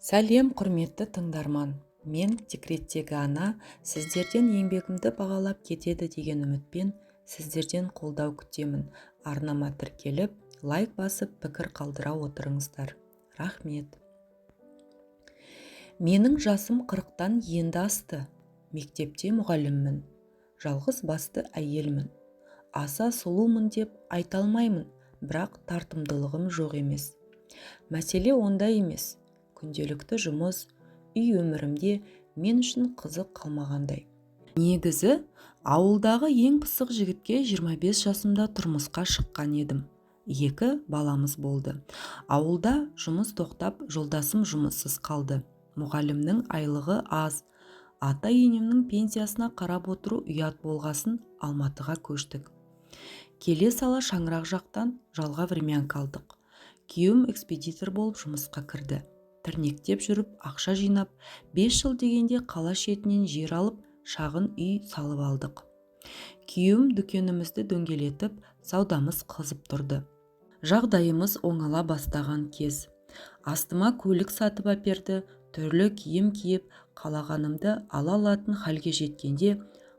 Сәлем құрметті тыңдарман. Мен декреттегі ана, сіздерден еңбегімді бағалап кетеді деген үмітпен сіздерден қолдау күтемін. Арнама тіркеліп, лайк басып, пікір қалдыра отырыңыздар. Рахмет. Менің жасым 40-тан енді асты. Мектепте мұғаліммін. Жалғыз басты әйелмін. Аса сұлумын деп айта алмаймын, бірақ тартымдылығым жоқ емес. Мәселе онда емес. Күнделікті жұмыс, үй өмірімде мен үшін қызық қалмағандай. Негізі, ауылдағы ең пысық жігітке 25 жасымда тұрмысқа шыққан едім. 2 баламыз болды. Ауылда жұмыс тоқтап, жолдасым жұмыссыз қалды. Мұғалімнің айлығы аз. Ата-енемнің пенсиясына қарап отыру ұят болғасын Алматыға көштік. Келе сала шаңырақ жақтан жалға времянка алдық. Күйеуім экспедитор болып жұмысқа кірді. Тірнектеп жүріп, ақша жинап, 5 жыл дегенде қала шетінен жер алып, шағын үй салып алдық. Күйеуім дүкенімізді дөңгелетіп, саудамыз қызып тұрды. Жағдайымыз оңала бастаған кез. Астыма көлік сатып әперді, түрлі киім киіп, қалағанымды ала алатын халге жеткенде,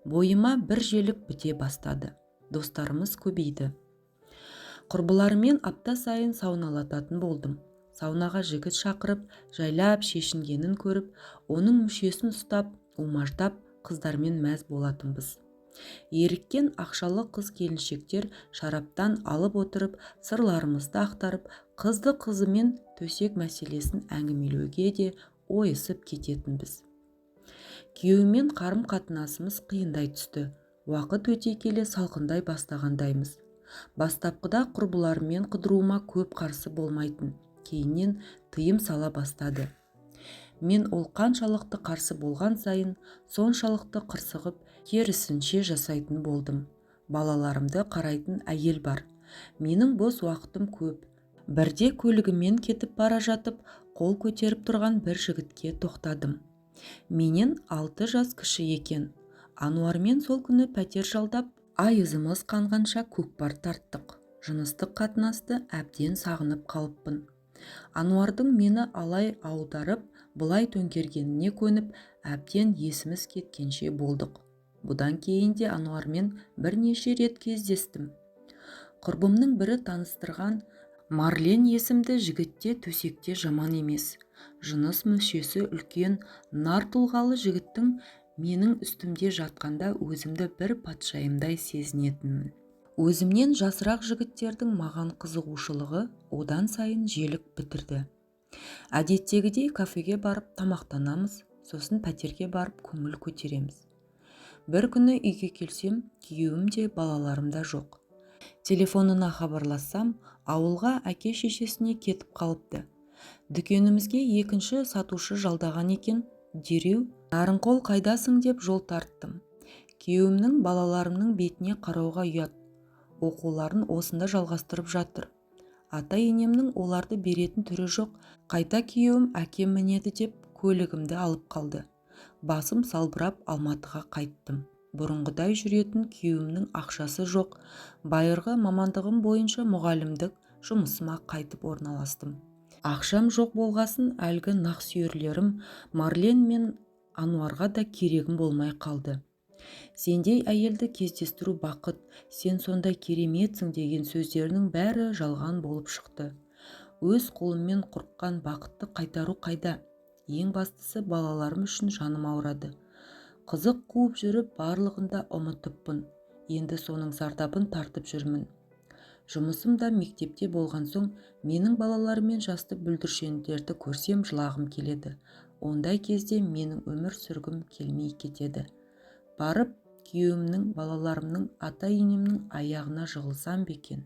бойыма бір желік біте бастады. Достарымыз көбейді. Құрбыларымен апта сайын сауналататын болдым. Саунаға жігіт шақырып, жайлап шешінгенін көріп, оның мүшесін ұстап, умаждап, қыздармен мәз болатынбыз. Еріккен ақшалы қыз келіншектер шараптан алып отырып, сырларымызды ақтарып, қызды-қызымен төсек мәселесін әңгімелеуге де ойысып кететінбіз. Күйеуімен қарым-қатынасымыз қиындай түсті. Уақыт өте келе салқындай бастағандаймыз. Бастапқыда құрбыларымен қыдыруыма көп қарсы болмайтын, кейіннен тыйым сала бастады. Мен ол қаншалықты қарсы болған сайын, соншалықты қырсығып, керісінше жасайтын болдым. Балаларымды қарайтын әйел бар. Менің бос уақытым көп. Бірде көлігімен кетіп бара жатып, қол көтеріп тұрған бір жігітке тоқтадым. Менен 6 жас кіші екен. Ануармен сол күні пәтер жалдап, айызымыз қанғанша көкпар тарттық. Жыныстық қатынасты әбден сағынып қалыппын. Ануардың мені алай аударып, бұлай төңкергеніне көніп, әбден есіміз кеткенше болдық. Бұдан кейін де Ануармен бірнеше рет кездестім. Құрбымның бірі таныстырған Марлен есімді жігітте төсекте жаман емес. Жыныс мүшесі үлкен, нар тұлғалы жігіттің менің үстімде жатқанда өзімді бір патшайымдай сезінетінмін. Өзімнен жасырақ жігіттердің маған қызығушылығы одан сайын желік бітірді. Әдеттегідей кафеге барып тамақтанамыз, сосын пәтерге барып көңіл көтереміз. Бір күні үйге келсем, күйеуім де балаларым да жоқ. Телефонына хабарлассам, ауылға әке-шешесіне кетіп қалыпты. Дүкенімізге екінші сатушы жалдаған екен. Дереу, Нарынқол қайдасың деп жол тарттым. Күйеуімнің балаларымның бетіне қарауға ұят. Оқуларын осында жалғастырып жатыр. Ата-енемнің оларды беретін түрі жоқ. Қайта күйеуім әкем мінеді деп көлігімді алып қалды. Басым салбырап Алматыға қайттым. Бұрынғыдай жүретін күйеуімнің ақшасы жоқ. Байырғы мамандығым бойынша мұғалімдік жұмысыма қайтып орналастым. Ақшам жоқ болғасын әлгі нақсүйерлерім Марлен мен Ануарға да керегім болмай қалды. Сендей әйелді кездестіру бақыт, сен сондай кереметсің деген сөздерінің бәрі жалған болып шықты. Өз қолыммен құрыққан бақытты қайтару қайда? Ең бастысы балаларым үшін жаным ауырады. Қызық қуып жүріп барлығында ұмытыппын. Енді соның зардабын тартып жүрмін. Жұмысым да мектепте болған соң, менің балаларымен жасты бүлдіршіндерді көрсем жылағым келеді. Ондай кезде менің өмір сүргім келмей кетеді. Барып, күйеуімнің, балаларымның, ата-енемнің аяғына жығылсам бекен.